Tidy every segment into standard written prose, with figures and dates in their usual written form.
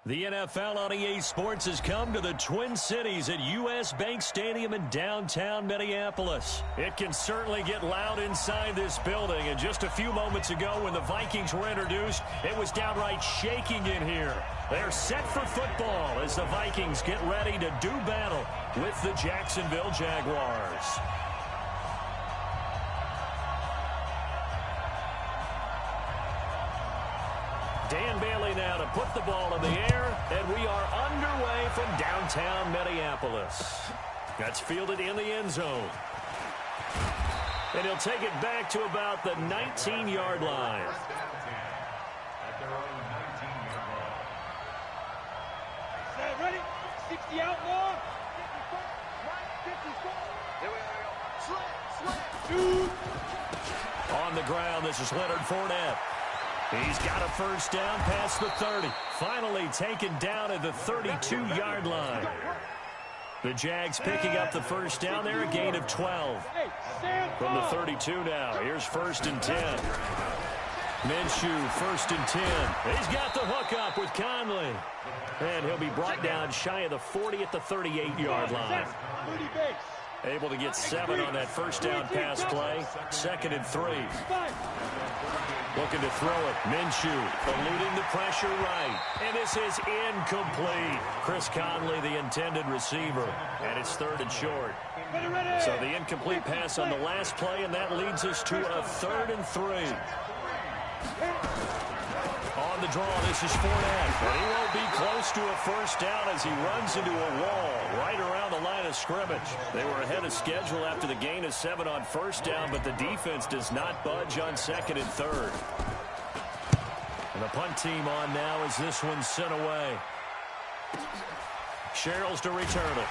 The NFL on EA Sports has come to the Twin Cities at U.S. Bank Stadium in downtown Minneapolis. It can certainly get loud inside this building, and just a few moments ago when the Vikings were introduced, it was downright shaking in here. They're set for football as the Vikings get ready to do battle with the Jacksonville Jaguars. Dan Bailey now to put the ball in the air, and we are underway from downtown Minneapolis. That's fielded in the end zone. And he'll take it back to about the 19-yard line. Ready? 60 out long. On the ground, this is Leonard Fournette. He's got a first down past the 30. Finally taken down at the 32-yard line. The Jags picking up the first down there, a gain of 12. From the 32 now, here's 1st and 10. Minshew, 1st and 10. He's got the hook up with Conley. And he'll be brought down shy of the 40 at the 38-yard line. Able to get 7 on that first down pass play. 2nd and 3. Looking to throw it. Minshew eluding the pressure right. And this is incomplete. Chris Conley, the intended receiver. And it's 3rd and short. So the incomplete pass on the last play, and that leads us to a 3rd and 3. On the draw, this is Fournette. And he won't be close to a first down as he runs into a wall right around the line of scrimmage. They were ahead of schedule after the gain of 7 on first down, but the defense does not budge on 2nd and 3rd. And the punt team on now as this one's sent away. Sherrills to return it.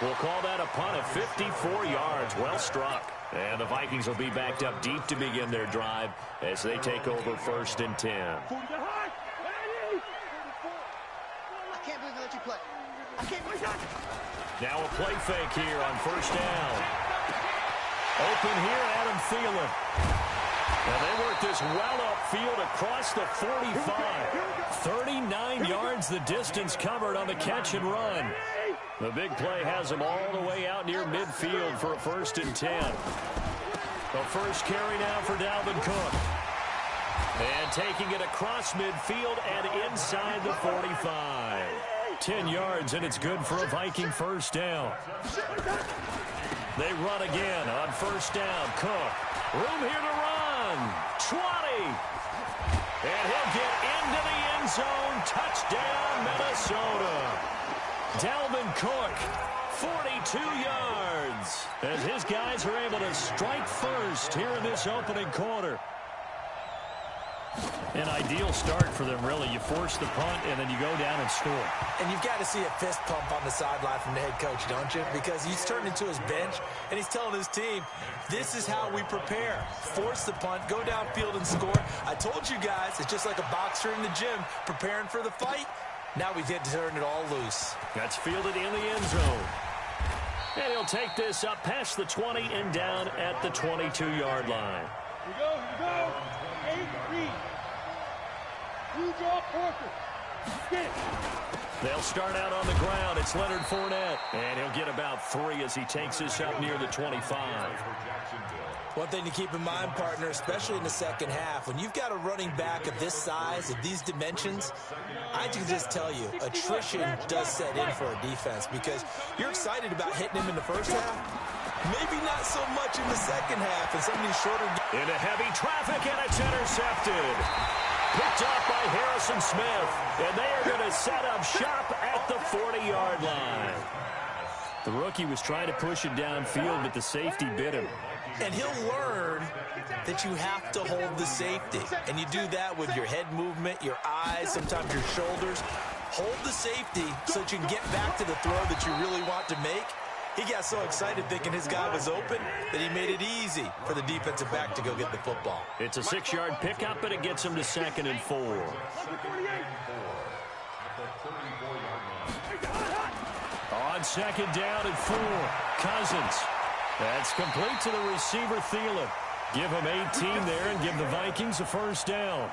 We'll call that a punt of 54 yards. Well struck. And the Vikings will be backed up deep to begin their drive as they take over 1st and 10. I can't believe they let you play. I can't believe that. Now a play fake here on 1st down. Open here, Adam Thielen. And they work this well upfield across the 45. 39 yards the distance covered on the catch and run. The big play has them all the way out near midfield for a 1st and 10. The first carry now for Dalvin Cook. And taking it across midfield and inside the 45. 10 yards, and it's good for a Viking first down. They run again on 1st down. Cook. Room here to run. 20. And he'll get into the end zone. Touchdown, Minnesota. Dalvin Cook, 42 yards, as his guys are able to strike first here in this opening quarter. An ideal start for them, really. You force the punt, and then you go down and score. And you've got to see a fist pump on the sideline from the head coach, don't you? Because he's turned into his bench, and he's telling his team, this is how we prepare. Force the punt, go downfield and score. I told you guys, it's just like a boxer in the gym preparing for the fight. Now we get to turn it all loose. That's fielded in the end zone. And he'll take this up past the 20 and down at the 22-yard line. Here we go. 8-3. You draw Porter. Get it. They'll start out on the ground. It's Leonard Fournette. And he'll get about 3 as he takes this up near the 25. One thing to keep in mind, partner, especially in the second half, when you've got a running back of this size, of these dimensions, I can just tell you, attrition does set in for a defense because you're excited about hitting him in the first half. Maybe not so much in the second half and some of these shorter games. Into heavy traffic, and it's intercepted. Picked up by Harrison Smith, and they are going to set up shop at the 40-yard line. The rookie was trying to push it downfield, but the safety bit him. And he'll learn that you have to hold the safety. And you do that with your head movement, your eyes, sometimes your shoulders. Hold the safety so that you can get back to the throw that you really want to make. He got so excited thinking his guy was open that he made it easy for the defensive back to go get the football. It's a 6-yard pickup, but it gets him to 2nd and 4. On 2nd down and 4, Cousins. That's complete to the receiver, Thielen. Give him 18 there and give the Vikings a first down.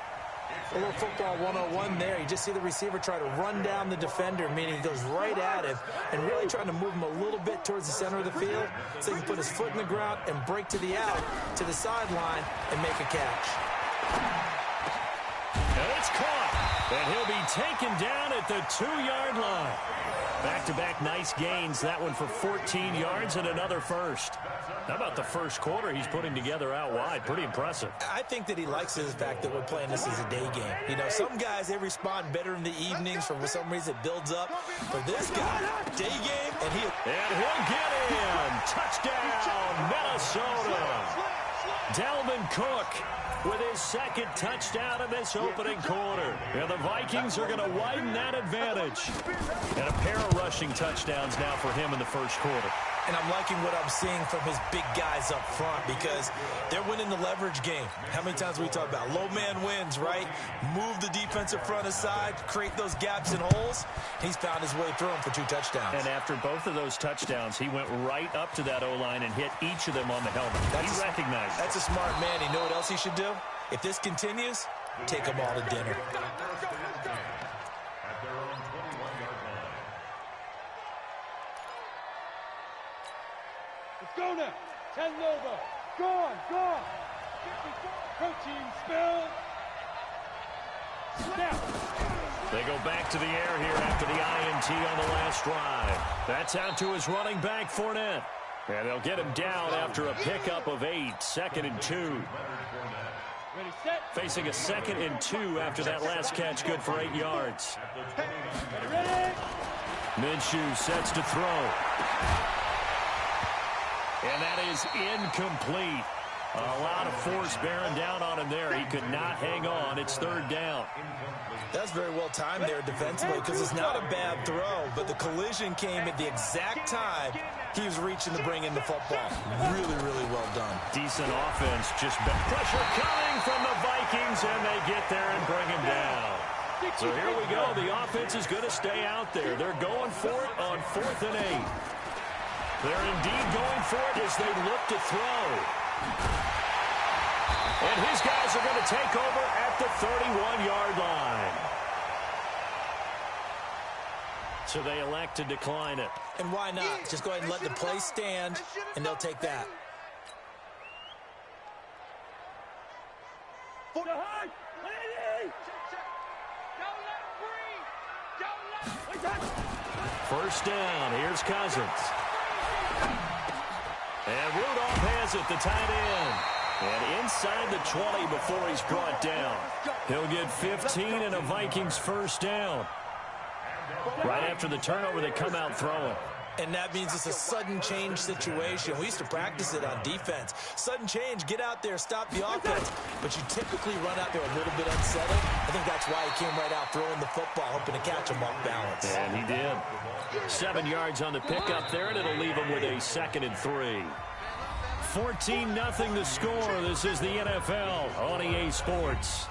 A little football 101 there. You just see the receiver try to run down the defender, meaning he goes right at him and really trying to move him a little bit towards the center of the field so he can put his foot in the ground and break to the out, to the sideline, and make a catch. And it's caught. And he'll be taken down at the 2-yard line. Back-to-back nice gains. That one for 14 yards and another first. How about the first quarter he's putting together out wide? Pretty impressive. I think that he likes the fact that we're playing this as a day game. You know, some guys, they respond better in the evenings. For some reason, it builds up. For this guy, day game, and he'll get in. Touchdown, Minnesota. Dalvin Cook with his second touchdown in this opening quarter. And the Vikings are going to widen that advantage. And a pair of rushing touchdowns now for him in the first quarter. And I'm liking what I'm seeing from his big guys up front because they're winning the leverage game. How many times we talk about low man wins, right? Move the defensive front aside, create those gaps and holes. He's found his way through them for 2 touchdowns. And after both of those touchdowns, he went right up to that O-line and hit each of them on the helmet. He recognized it. That's a smart man. You know what else he should do? If this continues, take them all to dinner. Go now. 10 Nova. Gone. Protein spill. Snap. They go back to the air here after the INT on the last drive. That's out to his running back, Fournette. And they'll get him down after a pickup of 8. 2nd and 2. Ready, set. Facing a 2nd and 2 after that last catch, good for 8 yards. Ready. Minshew sets to throw. And that is incomplete. A lot of force bearing down on him there. He could not hang on. It's 3rd down. That's very well timed there defensively because it's not a bad throw, but the collision came at the exact time he was reaching to bring in the football. Really, really well done. Decent offense. Just pressure coming from the Vikings, and they get there and bring him down. So here we go. The offense is going to stay out there. They're going for it on 4th and 8. They're indeed going for it as they look to throw. And his guys are going to take over at the 31-yard line. So they elect to decline it. And why not? Just go ahead and let the play stand, and they'll take that. First down. Here's Cousins. And Rudolph has it, the tight end. And inside the 20 before he's brought down. He'll get 15 and a Vikings first down. Right after the turnover, they come out throwing. And that means it's a sudden change situation. We used to practice it on defense. Sudden change, get out there, stop the offense. But you typically run out there a little bit unsettled. I think that's why he came right out throwing the football, hoping to catch him off balance. And he did. 7 yards on the pickup there, and it'll leave him with a 2nd and 3. 14-0 the score. This is the NFL on EA Sports.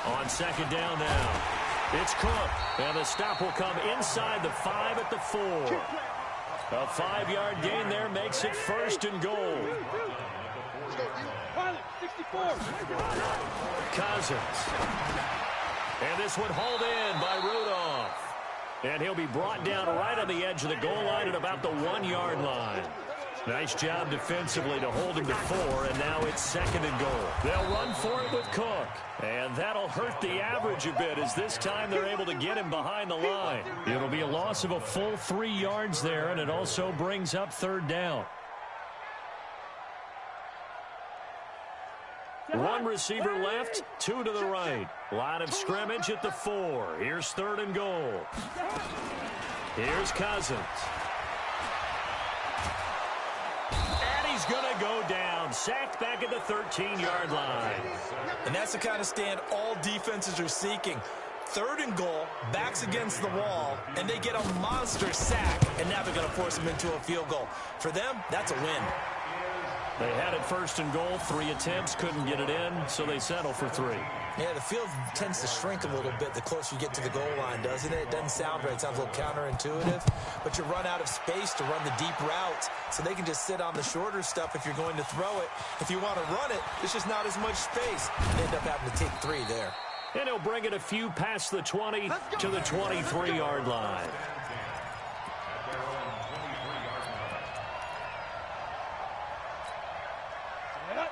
On 2nd down now. It's Cook. And the stop will come inside the 5 at the 4. A 5-yard gain there makes it 1st and goal. Cousins. And this one hauled in by Rudolph. And he'll be brought down right on the edge of the goal line at about the 1-yard line. Nice job defensively to hold him to 4, and now it's 2nd and goal. They'll run for it with Cook, and that'll hurt the average a bit as this time they're able to get him behind the line. It'll be a loss of a full 3 yards there, and it also brings up 3rd down. One receiver left, 2 to the right. Line of scrimmage at the 4. Here's 3rd and goal. Here's Cousins. Going to go down. Sacked back at the 13-yard line. And that's the kind of stand all defenses are seeking. 3rd and goal, backs against the wall, and they get a monster sack, and now they're going to force them into a field goal. For them, that's a win. They had it first and goal. 3 attempts, couldn't get it in, so they settle for 3. Yeah, the field tends to shrink a little bit the closer you get to the goal line, doesn't it? It doesn't sound right. It sounds a little counterintuitive. But you run out of space to run the deep routes, so they can just sit on the shorter stuff if you're going to throw it. If you want to run it, there's just not as much space. You end up having to take 3 there. And he'll bring it a few past the 20 to the 23-yard line.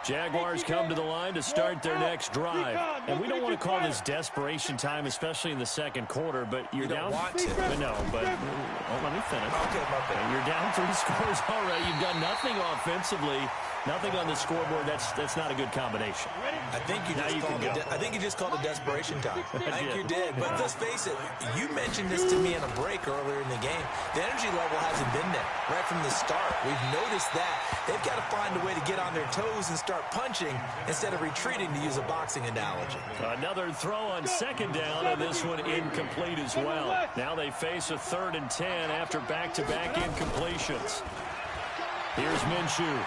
Jaguars come to the line to start their next drive. And we don't want to call this desperation time, especially in the second quarter, but you're down. Want to. No, but let me finish. Okay. You're down 3 scores already. You've done nothing offensively, nothing on the scoreboard. That's not a good combination. I think you just called it desperation time. I think you did. But let's face it, you mentioned this to me in a break earlier in the game. The energy level hasn't been there right from the start. We've noticed that. They've got to find a way to get on their toes and start punching instead of retreating, to use a boxing analogy. Another throw on second down, and this one incomplete as well. Now they face a 3rd and 10 after back-to-back incompletions. Here's Minshew.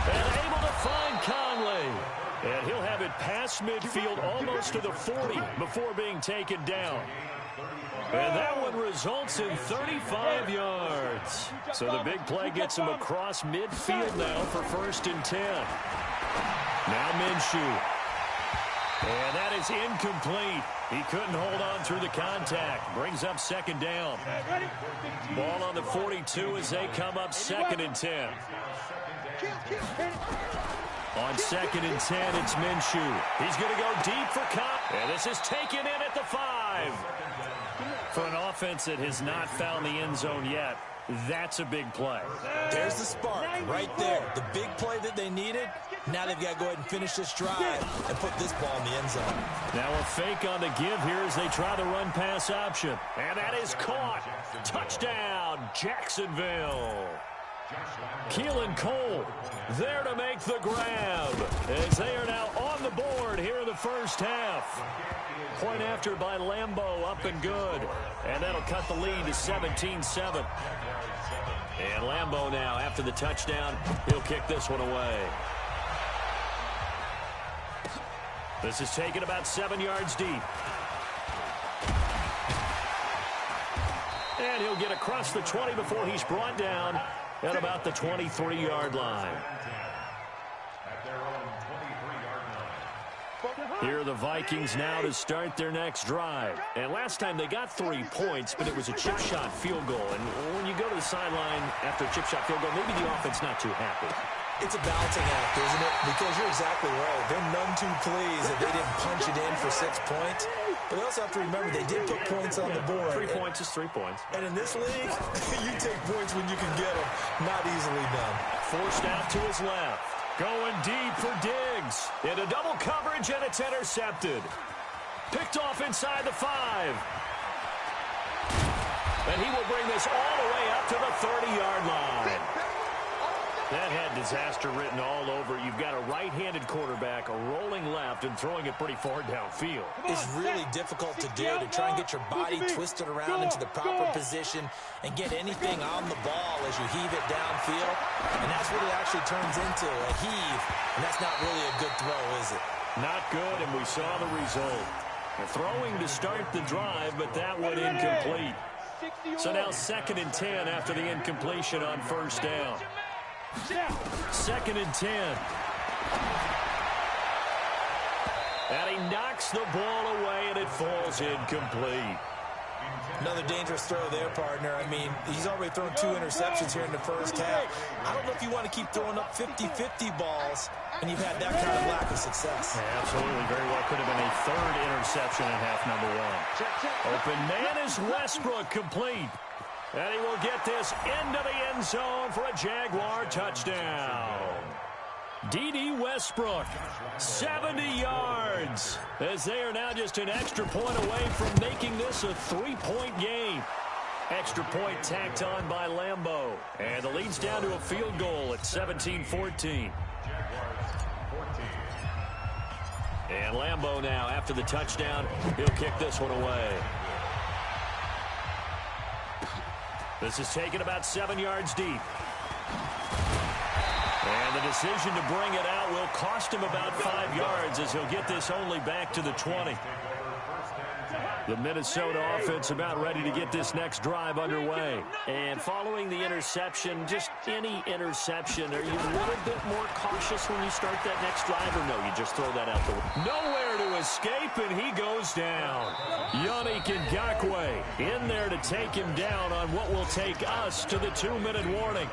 And able to find Conley. And he'll have it past midfield almost to the 40 before being taken down. And that one results in 35 yards. So the big play gets him across midfield now for 1st and 10. Now Minshew. And that is incomplete. He couldn't hold on through the contact. Brings up 2nd down. Ball on the 42 as they come up 2nd and 10. On 2nd and 10, it's Minshew. He's going to go deep for Cobb. And this is taken in at the 5. For an offense that has not found the end zone yet, that's a big play. There's the spark right there. The big play that they needed. Now they've got to go ahead and finish this drive and put this ball in the end zone. Now a fake on the give here as they try the run-pass option. And that is caught. Touchdown, Jacksonville. Keelan Cole there to make the grab as they are now on the board here in the first half. Point after by Lambeau, up and good. And that'll cut the lead to 17-7. And Lambeau now, after the touchdown, he'll kick this one away. This is taken about 7 yards deep. And he'll get across the 20 before he's brought down at about the 23-yard line. Here are the Vikings now to start their next drive. And last time they got 3 points, but it was a chip shot field goal. And when you go to the sideline after a chip shot field goal, maybe the offense not too happy. It's a balancing act, isn't it? Because you're exactly right. They're none too pleased that they didn't punch it in for 6 points. But they also have to remember they did put points on the board. 3 points is 3 points. And in this league, you take points when you can get them. Not easily done. Forced out to his left. Going deep for Diggs. Into double coverage, and it's intercepted. Picked off inside the 5. And he will bring this all the way up to the 30-yard line. That had disaster written all over it. You've got a right-handed quarterback, a rolling left, and throwing it pretty far downfield. It's really difficult to do, to try and get your body twisted around into the proper position and get anything on the ball as you heave it downfield. And that's what it actually turns into, a heave. And that's not really a good throw, is it? Not good, and we saw the result. Throwing to start the drive, but that one incomplete. So now 2nd and 10 after the incompletion on 1st down. 2nd and 10. And he knocks the ball away, and it falls incomplete. Another dangerous throw there, partner. I mean, he's already thrown 2 interceptions here in the first half. I don't know if you want to keep throwing up 50-50 balls, and you've had that kind of lack of success. Yeah, absolutely. Very well could have been a 3rd interception in half number 1. Open man is Westbrook, complete. And he will get this into the end zone for a Jaguar touchdown. D.D. Westbrook, 70 yards, as they are now just an extra point away from making this a 3-point game. Extra point tacked on by Lambeau. And the lead's down to a field goal at 17-14. And Lambeau now, after the touchdown, he'll kick this one away. This is taken about 7 yards deep. And the decision to bring it out will cost him about 5 yards as he'll get this only back to the 20. The Minnesota offense about ready to get this next drive underway. And following the interception, just any interception, are you a little bit more cautious when you start that next drive, or no, you just throw that out the window? Nowhere to escape, and he goes down. Yannick Ngakoue in there to take him down on what will take us to the 2-minute warning.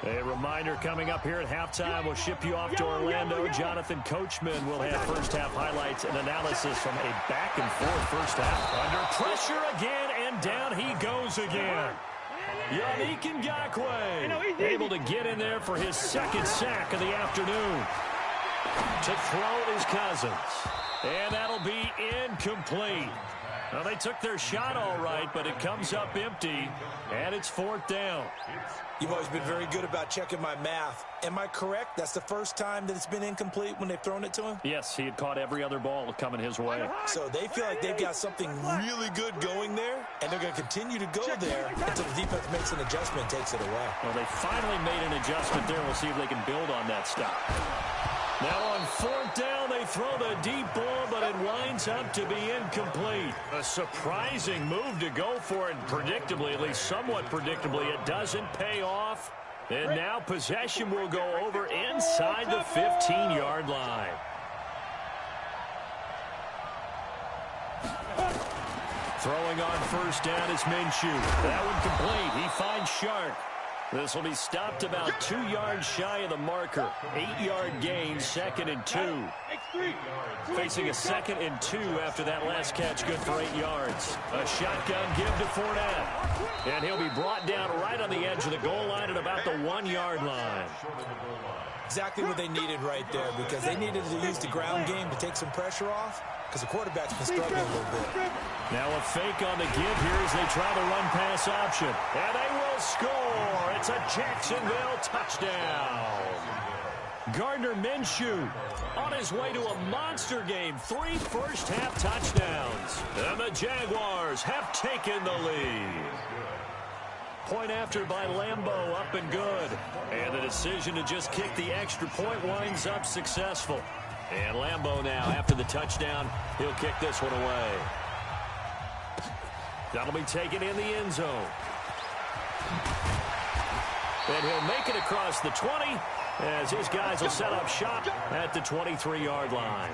A reminder coming up here at halftime. We'll ship you off to Orlando. Jonathan Coachman will have first-half highlights and analysis from a back-and-forth first half. Under pressure again, and down he goes again. Yannick Ngakoue able to get in there for his second sack of the afternoon. To throw is Cousins. And that'll be incomplete. Well, they took their shot all right, but it comes up empty, and it's 4th down. You've always been very good about checking my math. Am I correct? That's the first time that it's been incomplete when they've thrown it to him? Yes, he had caught every other ball coming his way. So they feel like they've got something really good going there, and they're going to continue to go there until the defense makes an adjustment and takes it away. Well, they finally made an adjustment there. We'll see if they can build on that stop. Now on 4th down, they throw the deep ball, but it winds up to be incomplete. A surprising move to go for it, predictably, at least somewhat predictably. It doesn't pay off. And now possession will go over inside the 15-yard line. Throwing on 1st down is Minshew. That one complete. He finds Shark. This will be stopped about 2 yards shy of the marker. 8-yard gain, 2nd and 2. Facing a 2nd and 2 after that last catch, good for 8 yards. A shotgun give to Fournette. And he'll be brought down right on the edge of the goal line at about the 1-yard line. Exactly what they needed right there, because they needed to use the ground game to take some pressure off, because the quarterback's been struggling a little bit. Now a fake on the give here as they try the run-pass option. And they will score. It's a Jacksonville touchdown. Gardner Minshew on his way to a monster game. 3 first-half touchdowns. And the Jaguars have taken the lead. Point after by Lambeau, up and good. And the decision to just kick the extra point winds up successful. And Lambeau now, after the touchdown, he'll kick this one away. That'll be taken in the end zone. And he'll make it across the 20 as his guys will set up shop at the 23-yard line.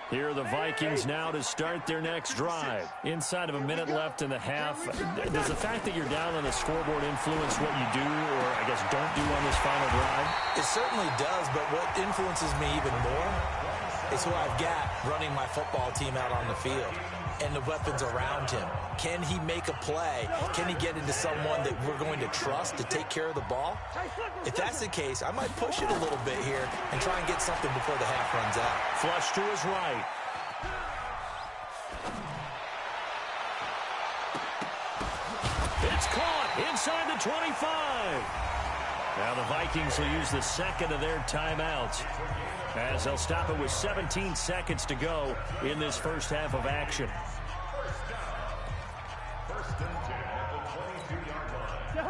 Here are the Vikings now to start their next drive. Inside of a minute left in the half. Does the fact that you're down on the scoreboard influence what you do, or I guess don't do on this final drive? It certainly does, but what influences me even more is who I've got running my football team out on the field and the weapons around him. Can he make a play? Can he get into someone that we're going to trust to take care of the ball? If that's the case, I might push it a little bit here and try and get something before the half runs out. Flush to his right. It's caught inside the 25. Now the Vikings will use the second of their timeouts as they'll stop it with 17 seconds to go in this first half of action. First and 10 at the 22-yard line. Here we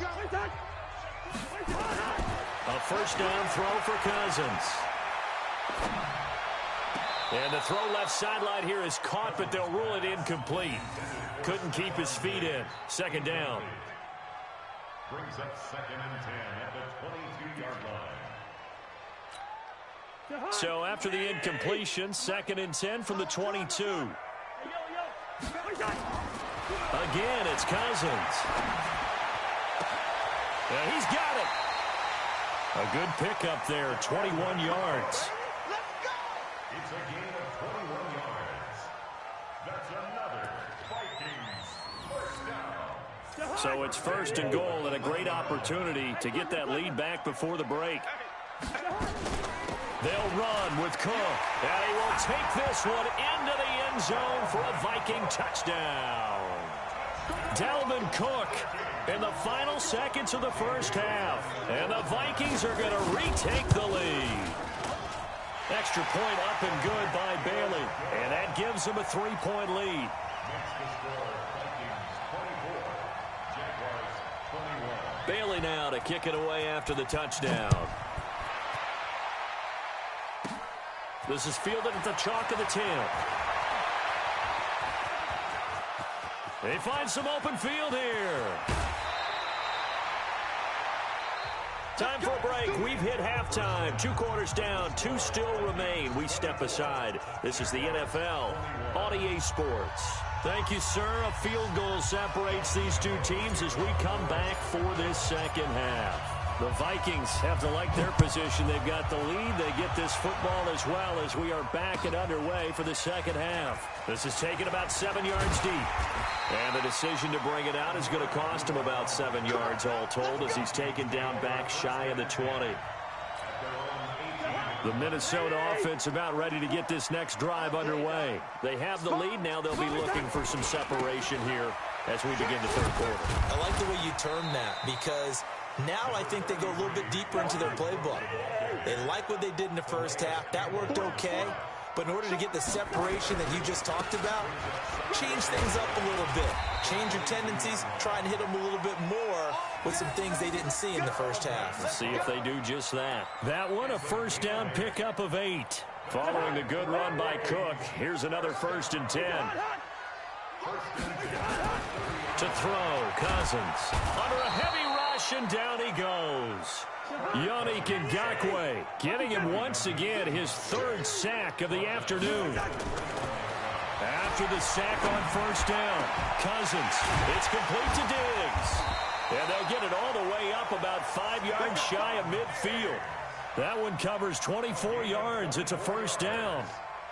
go. A first down throw for Cousins. And the throw left sideline here is caught, but they'll rule it incomplete. Couldn't keep his feet in. Second down. Brings up 2nd and 10 at the 22-yard line. So after the incompletion, 2nd and 10 from the 22. Again, it's Cousins. And he's got it. A good pickup there, 21 yards. It's a gain of 21 yards. That's another Vikings first down. So it's 1st and goal and a great opportunity to get that lead back before the break. They'll run with Cook. And he will take this one into the end zone for a Viking touchdown. Dalvin Cook in the final seconds of the first half. And the Vikings are going to retake the lead. Extra point up and good by Bailey. And that gives them a 3-point lead. Bailey now to kick it away after the touchdown. This is fielded at the chalk of the 10. They find some open field here. Time for a break. We've hit halftime. 2 quarters down. 2 still remain. We step aside. This is the NFL on EA Sports. Thank you, sir. A field goal separates these two teams as we come back for this second half. The Vikings have to like their position. They've got the lead. They get this football as well as we are back and underway for the second half. This is taken about 7 yards deep. And the decision to bring it out is going to cost him about 7 yards all told as he's taken down back shy of the 20. The Minnesota offense about ready to get this next drive underway. They have the lead. Now they'll be looking for some separation here as we begin the third quarter. I like the way you term that because now I think they go a little bit deeper into their playbook. They like what they did in the first half. That worked okay. But in order to get the separation that you just talked about, change things up a little bit. Change your tendencies. Try and hit them a little bit more with some things they didn't see in the first half. Let's see if they do just that. That one, a first down pickup of 8. Following a good run by Cook, here's another 1st and 10. To throw, Cousins. Under a heavy rush, and down he goes. Yannick Ngakoue getting him once again his 3rd sack of the afternoon. After the sack on first down, Cousins, it's complete to Diggs. And they'll get it all the way up about 5 yards shy of midfield. That one covers 24 yards. It's a first down.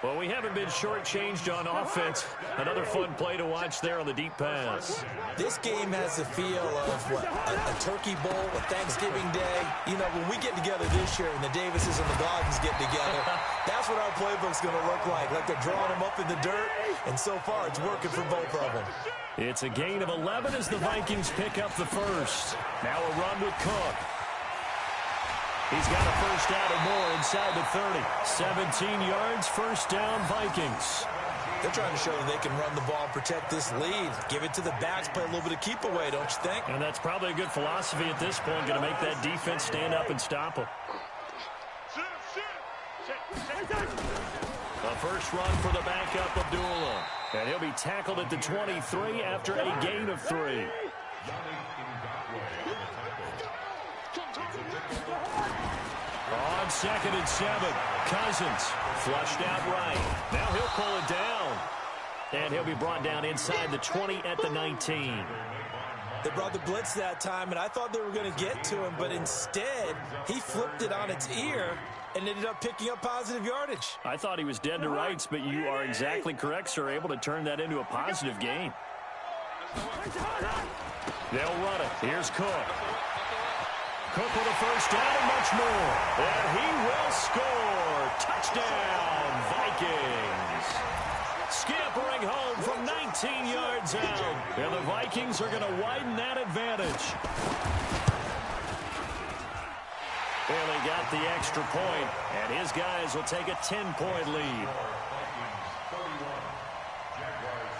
Well, we haven't been shortchanged on offense. Another fun play to watch there on the deep pass. This game has the feel of what, a turkey bowl, a Thanksgiving day. You know, when we get together this year and the Davises and the Goggins get together, that's what our playbook's going to look like. Like they're drawing them up in the dirt, and so far it's working for both of them. It's a gain of 11 as the Vikings pick up the first. Now a run with Cook. He's got a first down or more inside the 30. 17 yards, first down, Vikings. They're trying to show that they can run the ball and protect this lead. Give it to the backs, play a little bit of keep away, don't you think? And that's probably a good philosophy at this point, going to make that defense stand up and stop them. The first run for the backup, Abdullah. And he'll be tackled at the 23 after a gain of 3. On 2nd and 7, Cousins flushed out right. Now he'll pull it down. And he'll be brought down inside the 20 at the 19. They brought the blitz that time, and I thought they were going to get to him, but instead, he flipped it on its ear and ended up picking up positive yardage. I thought he was dead to rights, but you are exactly correct, sir, able to turn that into a positive gain. They'll run it. Here's Cook. Cook with a first down and much more. And he will score. Touchdown, Vikings. Scampering home from 19 yards out. And the Vikings are going to widen that advantage. Bailey got the extra point, and his guys will take a 10-point lead.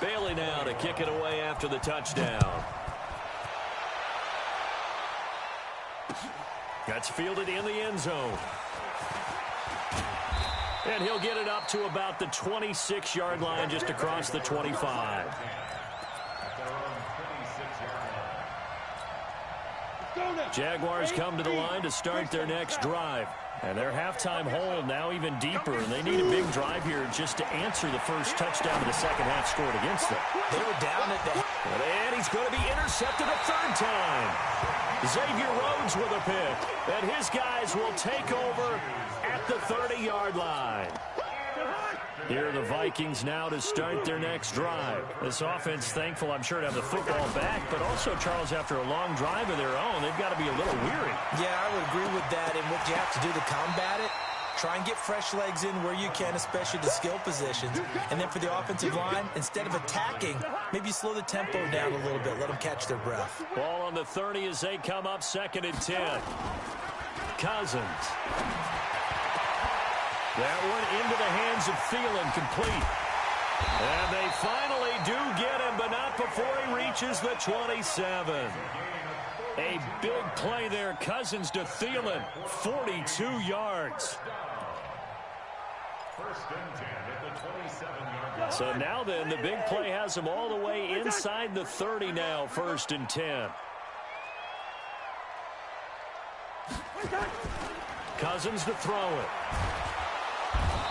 Bailey now to kick it away after the touchdown. That's fielded in the end zone. And he'll get it up to about the 26-yard line just across the 25. Jaguars come to the line to start their next drive. And their halftime hold now even deeper. And they need a big drive here just to answer the first touchdown of the second half scored against them. They were down at the... And he's going to be intercepted a 3rd time. Xavier Rhodes with a pick. And his guys will take over at the 30-yard line. Here are the Vikings now to start their next drive. This offense, thankful, I'm sure, to have the football back, but also, Charles, after a long drive of their own, they've got to be a little weary. Yeah, I would agree with that, and what you have to do to combat it Try and get fresh legs in where you can, especially the skill positions. And then for the offensive line, instead of attacking, maybe slow the tempo down a little bit. Let them catch their breath. Ball on the 30 as they come up 2nd and 10. Cousins. That one into the hands of Thielen, complete. And they finally do get him, but not before he reaches the 27. A big play there. Cousins to Thielen, 42 yards. First and 10 at the 27-yard line. So now then, the big play has him all the way inside the 30 now, 1st and 10. Cousins to throw it.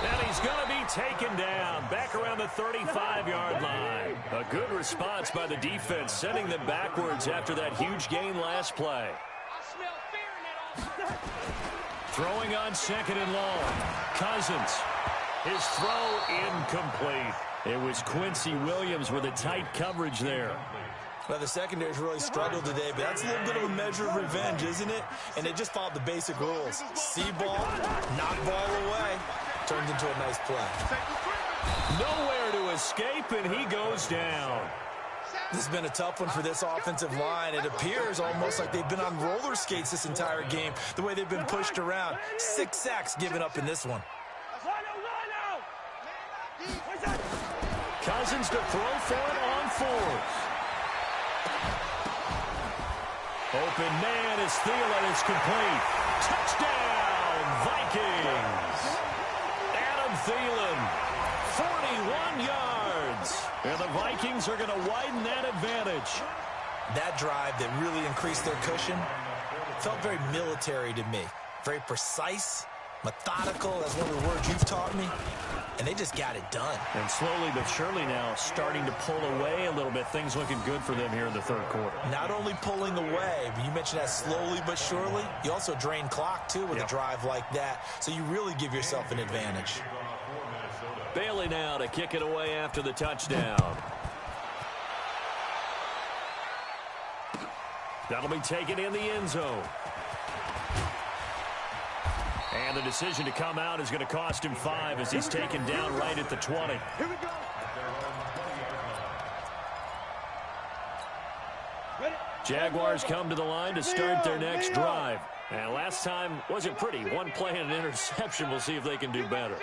And he's going to be taken down back around the 35-yard line. A good response by the defense, sending them backwards after that huge gain last play. Throwing on 2nd and long. Cousins. His throw incomplete. It was Quincy Williams with a tight coverage there. Well, the secondary's really struggled today, but that's a little bit of a measure of revenge, isn't it? And they just followed the basic rules. See ball, knock ball away. Turns into a nice play. Nowhere to escape, and he goes down. This has been a tough one for this offensive line. It appears almost like they've been on roller skates this entire game, the way they've been pushed around. 6 sacks given up in this one. Cousins to throw for it on 4th. Open man is Thielen. It's complete. Touchdown, Vikings. Adam Thielen, 41 yards. And the Vikings are going to widen that advantage. That drive that really increased their cushion felt very military to me. Very precise, methodical. That's one of the words you've taught me. And they just got it done. And slowly but surely now starting to pull away a little bit. Things looking good for them here in the 3rd quarter. Not only pulling away, but you mentioned that slowly but surely. You also drain clock, too, with a drive like that. So you really give yourself an advantage. Bailey now to kick it away after the touchdown. That'll be taken in the end zone. And the decision to come out is going to cost him 5 as he's taken down right at the 20. Here we go. Jaguars come to the line to start their next drive. And last time wasn't pretty. One play and an interception. We'll see if they can do better.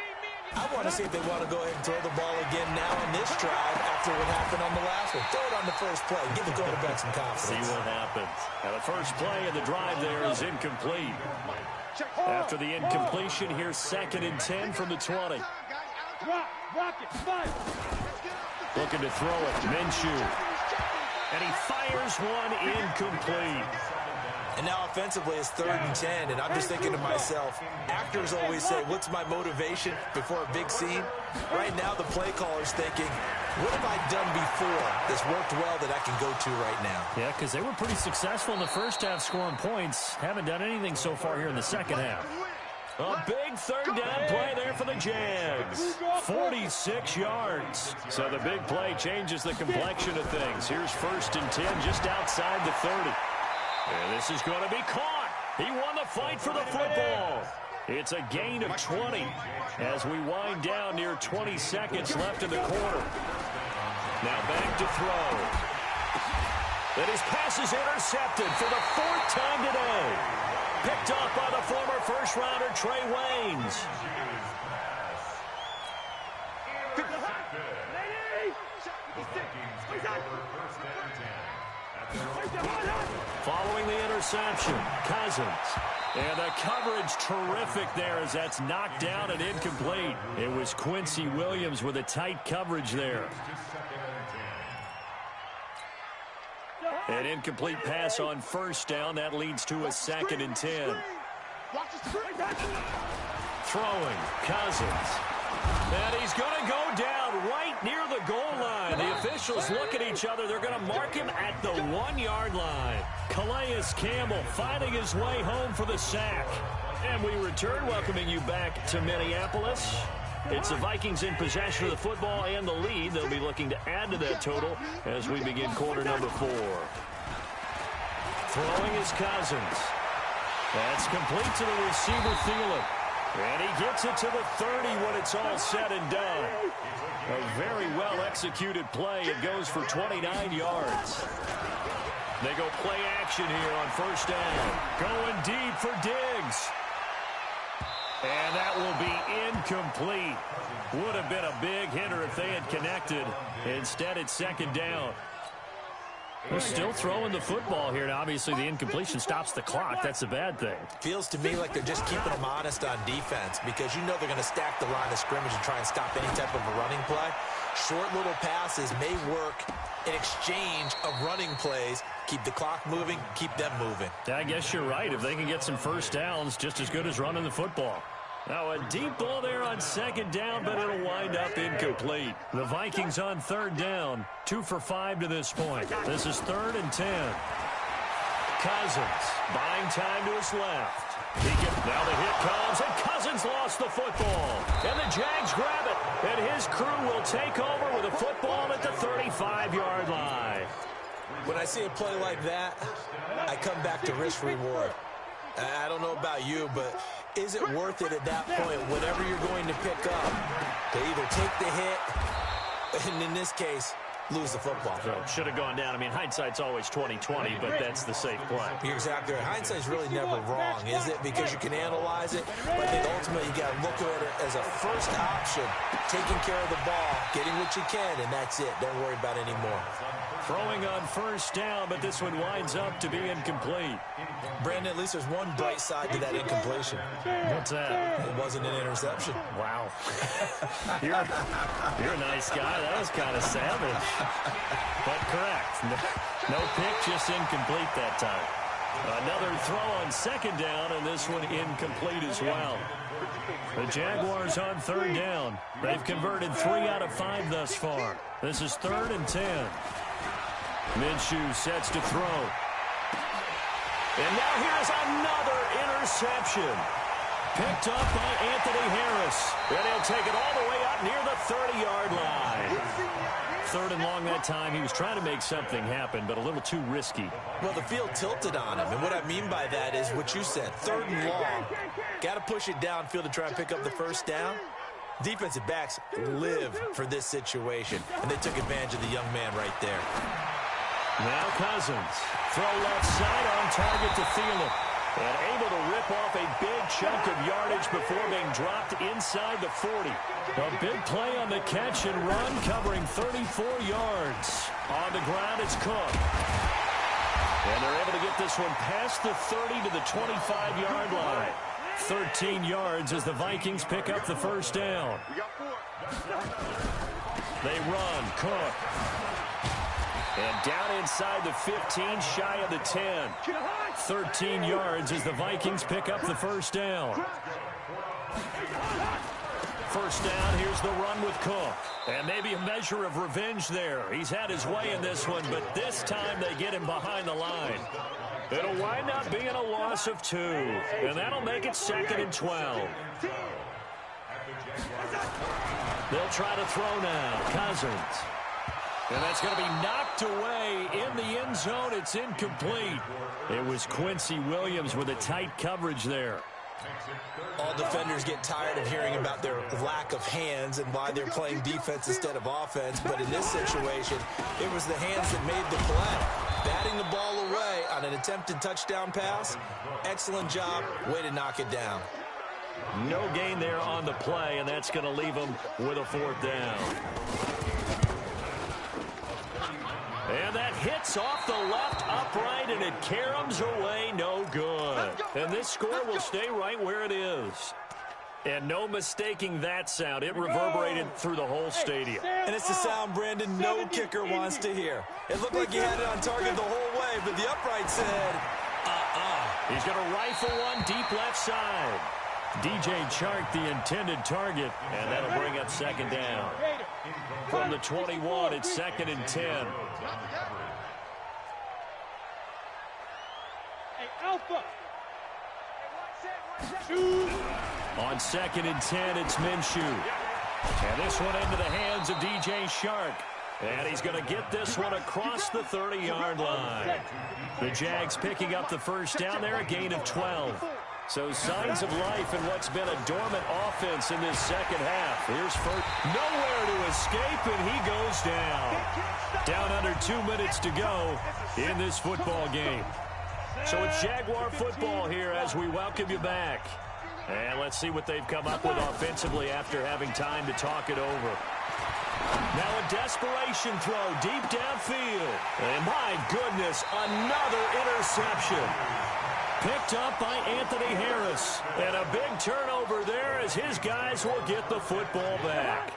I want to see if they want to go ahead and throw the ball again now in this drive after what happened on the last one. Throw it on the first play. Give the quarterback some confidence. See what happens. Now the first play of the drive there is incomplete. After the incompletion, here's 2nd and 10 from the 20. Looking to throw it. Minshew. And he fires one incomplete. And now offensively it's 3rd and 10, and I'm just thinking to myself, actors always say, what's my motivation before a big scene? Right now the play caller's thinking, what have I done before that's worked well that I can go to right now? Yeah, because they were pretty successful in the first half scoring points. Haven't done anything so far here in the second half. A big 3rd down play there for the Jags. 46 yards. So the big play changes the complexion of things. Here's 1st and 10 just outside the 30. And this is going to be caught. He won the fight for the football. It's a gain of 20 as we wind down near 20 seconds left in the quarter. Now back to throw. And his pass is intercepted for the 4th time today. Picked off by the former first-rounder Trey Waynes. Following the interception, Cousins. And the coverage terrific there as that's knocked down and incomplete. It was Quincy Williams with a tight coverage there. An incomplete pass on 1st down. That leads to a 2nd and 10. Throwing, Cousins. And he's going to go down right near the goal line. The officials look at each other. They're going to mark him at the 1-yard line. Calais Campbell finding his way home for the sack. And we return, welcoming you back to Minneapolis. It's the Vikings in possession of the football and the lead. They'll be looking to add to that total as we begin quarter number 4. Throwing is Cousins. That's complete to the receiver, Thielen. And he gets it to the 30 when it's all said and done. A very well-executed play. It goes for 29 yards. They go play action here on first down. Going deep for Diggs. And that will be incomplete. Would have been a big hitter if they had connected. Instead, it's second down. They're still throwing the football here. Now, obviously, the incompletion stops the clock. That's a bad thing. Feels to me like they're just keeping them honest on defense because you know they're going to stack the line of scrimmage and try and stop any type of a running play. Short little passes may work in exchange of running plays. Keep the clock moving, keep them moving. I guess you're right. If they can get some first downs, just as good as running the football. Now a deep ball there on second down, but it'll wind up incomplete. The Vikings on third down, 2 for 5 to this point. This is 3rd and 10. Cousins buying time to his left. Now the hit comes, and Cousins lost the football. And the Jags grab it, and his crew will take over with a football at the 35-yard line. When I see a play like that, I come back to risk-reward. I don't know about you, but is it worth it at that point, whatever you're going to pick up, to either take the hit, and in this case, lose the football? So should have gone down. I mean, hindsight's always 20/20, but that's the safe play. You're exactly right. Hindsight's really never wrong, is it? Because you can analyze it, but I think ultimately you got to look at it as a first option, taking care of the ball, getting what you can, and that's it. Don't worry about it anymore. Throwing on first down, but this one winds up to be incomplete. Brandon, at least there's one bright side to that incompletion. What's that? It wasn't an interception. Wow. You're a nice guy. That was kind of savage. But correct. No pick, just incomplete that time. Another throw on second down, and this one incomplete as well. The Jaguars on third down. They've converted 3 out of 5 thus far. This is 3rd and 10. Minshew sets to throw. And now here's another interception. Picked up by Anthony Harris. And he'll take it all the way up near the 30-yard line. 3rd and long that time. He was trying to make something happen, but a little too risky. Well, the field tilted on him, and what I mean by that is what you said, 3rd and long. Got to push it downfield to try and pick up the first down. Defensive backs live for this situation, and they took advantage of the young man right there. Now Cousins. Throw left side on target to Thielen. And able to rip off a big chunk of yardage before being dropped inside the 40. A big play on the catch and run, covering 34 yards. On the ground, it's Cook. And they're able to get this one past the 30 to the 25-yard line. 13 yards as the Vikings pick up the first down. They run. Cook. And down inside the 15, shy of the 10. 13 yards as the Vikings pick up the first down. First down, here's the run with Cook. And maybe a measure of revenge there. He's had his way in this one, but this time they get him behind the line. It'll wind up being a loss of 2. And that'll make it 2nd and 12. They'll try to throw now. Cousins. And that's going to be knocked away in the end zone. It's incomplete. It was Quincy Williams with a tight coverage there. All defenders get tired of hearing about their lack of hands and why they're playing defense instead of offense. But in this situation, it was the hands that made the play. Batting the ball away on an attempted touchdown pass. Excellent job. Way to knock it down. No gain there on the play, and that's going to leave them with a 4th down. And that hits off the left upright, and it caroms away, no good. And this score will stay right where it is. And no mistaking that sound. It reverberated through the whole stadium. And it's the sound, Brandon, no kicker wants to hear. It looked like he had it on target the whole way, but the upright said, He's going to rifle one deep left side. DJ Chark, the intended target, and that'll bring up 2nd down. From the 21, it's 2nd and 10. Hey, Alpha. On 2nd and 10, it's Minshew. And this one into the hands of DJ Chark. And he's going to get this one across the 30-yard line. The Jags picking up the first down there, a gain of 12. So signs of life in what's been a dormant offense in this second half. Here's first. Nowhere to escape, and he goes down. Down under 2 minutes to go in this football game. So it's Jaguar football here as we welcome you back. And let's see what they've come up with offensively after having time to talk it over. Now a desperation throw deep downfield. And my goodness, another interception. Picked up by Anthony Harris. And a big turnover there as his guys will get the football back.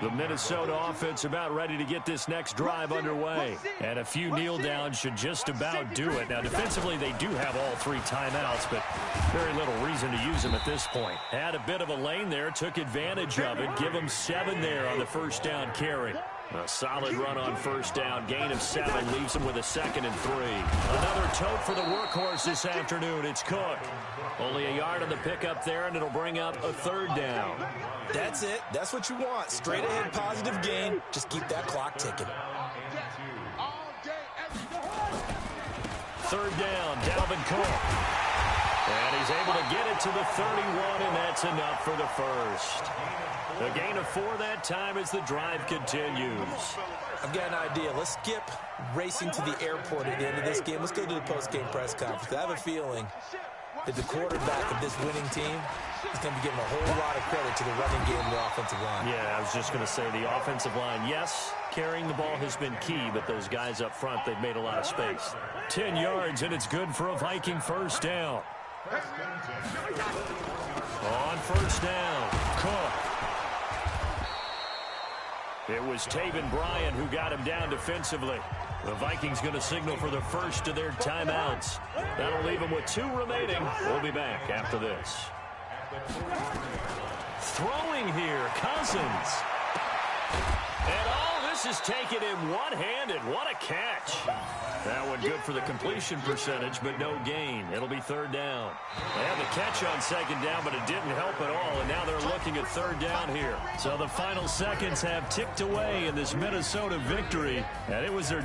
The Minnesota offense about ready to get this next drive underway. And a few kneel downs should just about do it. Now, defensively, they do have all 3 timeouts, but very little reason to use them at this point. Had a bit of a lane there, took advantage of it. Give them 7 there on the first down carry. A solid run on first down. Gain of 7 leaves them with a 2nd and 3. Another tote for the workhorse this afternoon. It's Cook. Only a yard on the pickup there, and it'll bring up a 3rd down. That's it. That's what you want. Straight ahead positive gain. Just keep that clock ticking. 3rd down, Dalvin Cook. And he's able to get it to the 31, and that's enough for the first. A gain of 4 that time as the drive continues. I've got an idea. Let's skip racing to the airport at the end of this game. Let's go to the post-game press conference. I have a feeling that the quarterback of this winning team is going to be giving a whole lot of credit to the running game and the offensive line. Yeah, I was just going to say the offensive line, yes, carrying the ball has been key, but those guys up front, they've made a lot of space. 10 yards, and it's good for a Viking first down. On first down, Cook. It was Taven Bryan who got him down defensively. The Vikings going to signal for the first of their timeouts. That'll leave them with 2 remaining. We'll be back after this. Throwing here, Cousins. And all this is taken in one-handed. What a catch. That one good for the completion percentage, but no gain. It'll be 3rd down. They had the catch on 2nd down, but it didn't help at all, and now they're looking at 3rd down here. So the final seconds have ticked away in this Minnesota victory, and it was their